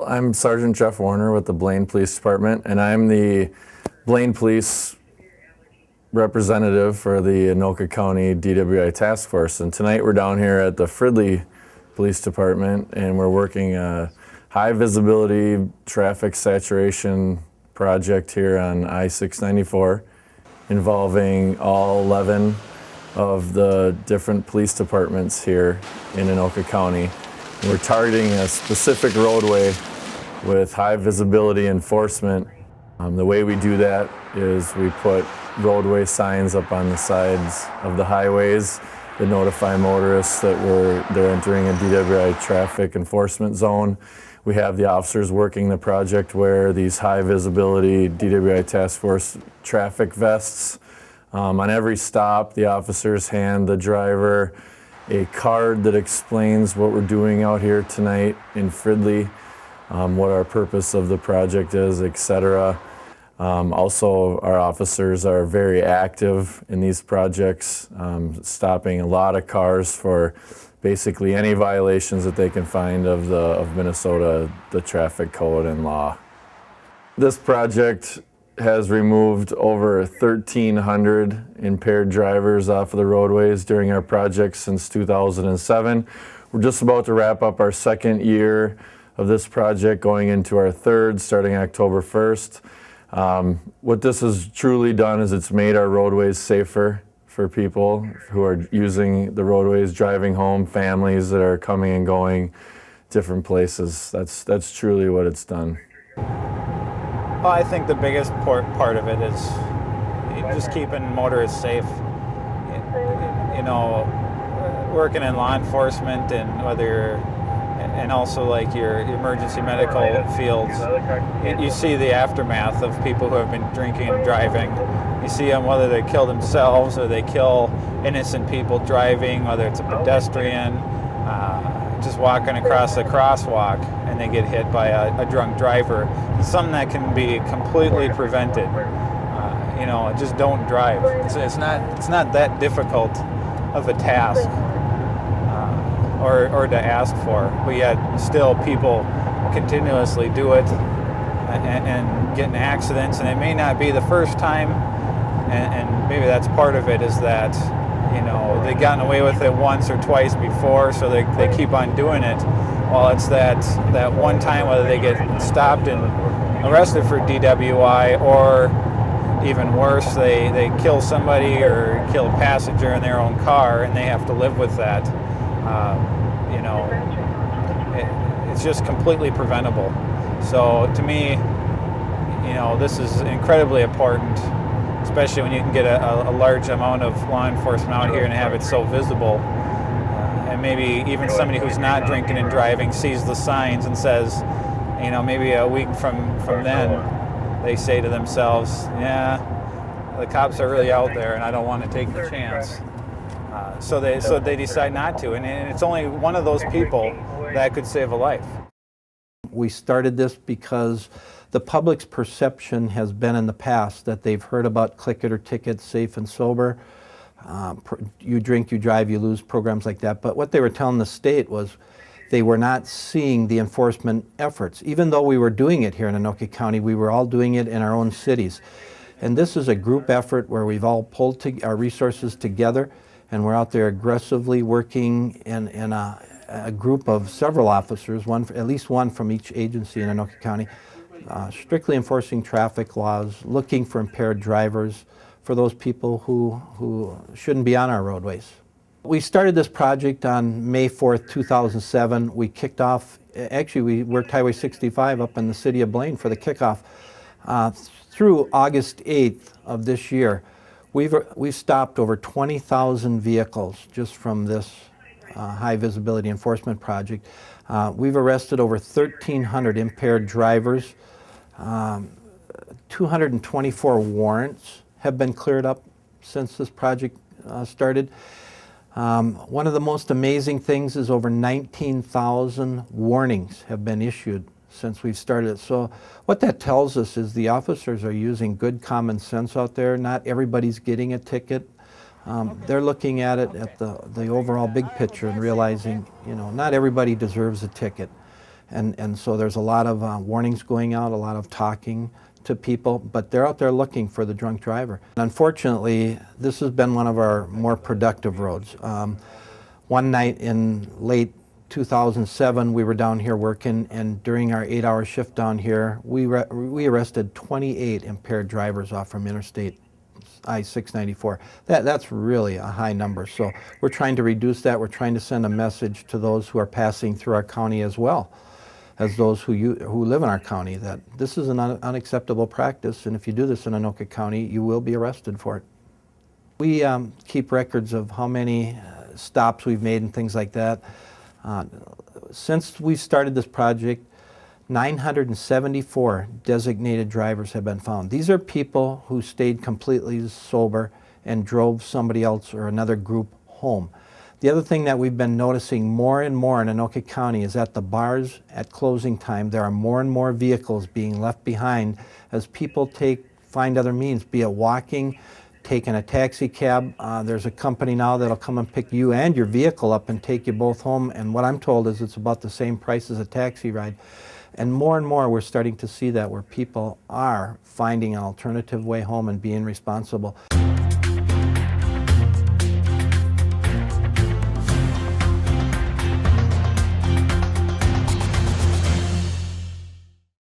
I'm Sergeant Jeff Warner with the Blaine Police Department, and I'm the Blaine Police representative for the Anoka County DWI Task Force. And tonight we're down here at the Fridley Police Department, and we're working a high visibility traffic saturation project here on I-694 involving all 11 of the different police departments here in Anoka County. And we're targeting a specific roadway with high visibility enforcement. The way we do that is we put roadway signs up on the sides of the highways that notify motorists that they're entering a DWI traffic enforcement zone. We have the officers working the project wear these high visibility DWI Task Force traffic vests. On every stop, the officers hand the driver a card that explains what we're doing out here tonight in Fridley, what our purpose of the project is, etc. Also, our officers are very active in these projects, stopping a lot of cars for basically any violations that they can find of Minnesota, the traffic code and law. This project has removed over 1,300 impaired drivers off of the roadways during our project since 2007. We're just about to wrap up our second year of this project, going into our third, starting October 1st. What this has truly done is it's made our roadways safer for people who are using the roadways, driving home, families that are coming and going different places. That's truly what it's done. Well, I think the biggest part of it is just keeping motorists safe. You know, working in law enforcement and also like your emergency medical fields, you see the aftermath of people who have been drinking and driving. You see them whether they kill themselves or they kill innocent people driving, whether it's a pedestrian, just walking across a crosswalk and they get hit by a drunk driver. It's something that can be completely prevented. You know, just don't drive. It's not that difficult of a task or to ask for, but yet still people continuously do it and get in accidents, and it may not be the first time, and maybe that's part of it, is that, you know, they've gotten away with it once or twice before, so they keep on doing it. Well, it's that one time, whether they get stopped and arrested for DWI, or even worse, they kill somebody or kill a passenger in their own car, and they have to live with that. You know, it's just completely preventable. So to me, you know, this is incredibly important, especially when you can get a large amount of law enforcement out here and have it so visible. And maybe even somebody who's not drinking and driving sees the signs and says, you know, maybe a week from then, they say to themselves, yeah, the cops are really out there and I don't want to take the chance. So they decide not to. And it's only one of those people that could save a life. We started this because the public's perception has been in the past that they've heard about click it or ticket, safe and sober, you drink, you drive, you lose, programs like that. But what they were telling the state was they were not seeing the enforcement efforts. Even though we were doing it here in Anoka County, we were all doing it in our own cities. And this is a group effort where we've all pulled our resources together, and we're out there aggressively working in a group of several officers, at least one from each agency in Anoka County, strictly enforcing traffic laws, looking for impaired drivers, for those people who shouldn't be on our roadways. We started this project on May 4th, 2007. We kicked off, actually we worked Highway 65 up in the city of Blaine for the kickoff. Through August 8th of this year, we've stopped over 20,000 vehicles just from this high visibility enforcement project. We've arrested over 1,300 impaired drivers. 224 warrants have been cleared up since this project started. One of the most amazing things is over 19,000 warnings have been issued since we've started. So what that tells us is the officers are using good common sense out there. Not everybody's getting a ticket. They're looking at it at the overall big picture and realizing, you know, not everybody deserves a ticket. And so there's a lot of warnings going out, a lot of talking to people, but they're out there looking for the drunk driver. Unfortunately, this has been one of our more productive roads. One night in late 2007, we were down here working, and during our 8-hour shift down here, we arrested 28 impaired drivers off from Interstate I-694. That's really a high number. So we're trying to reduce that. We're trying to send a message to those who are passing through our county as well as those who live in our county, that this is an unacceptable practice, and if you do this in Anoka County, you will be arrested for it. We keep records of how many stops we've made and things like that. Since we started this project, 974 designated drivers have been found. These are people who stayed completely sober and drove somebody else or another group home. The other thing that we've been noticing more and more in Anoka County is at the bars at closing time, there are more and more vehicles being left behind as people find other means, be it walking, taking a taxi cab. There's a company now that'll come and pick you and your vehicle up and take you both home, and what I'm told is it's about the same price as a taxi ride. And more we're starting to see that, where people are finding an alternative way home and being responsible.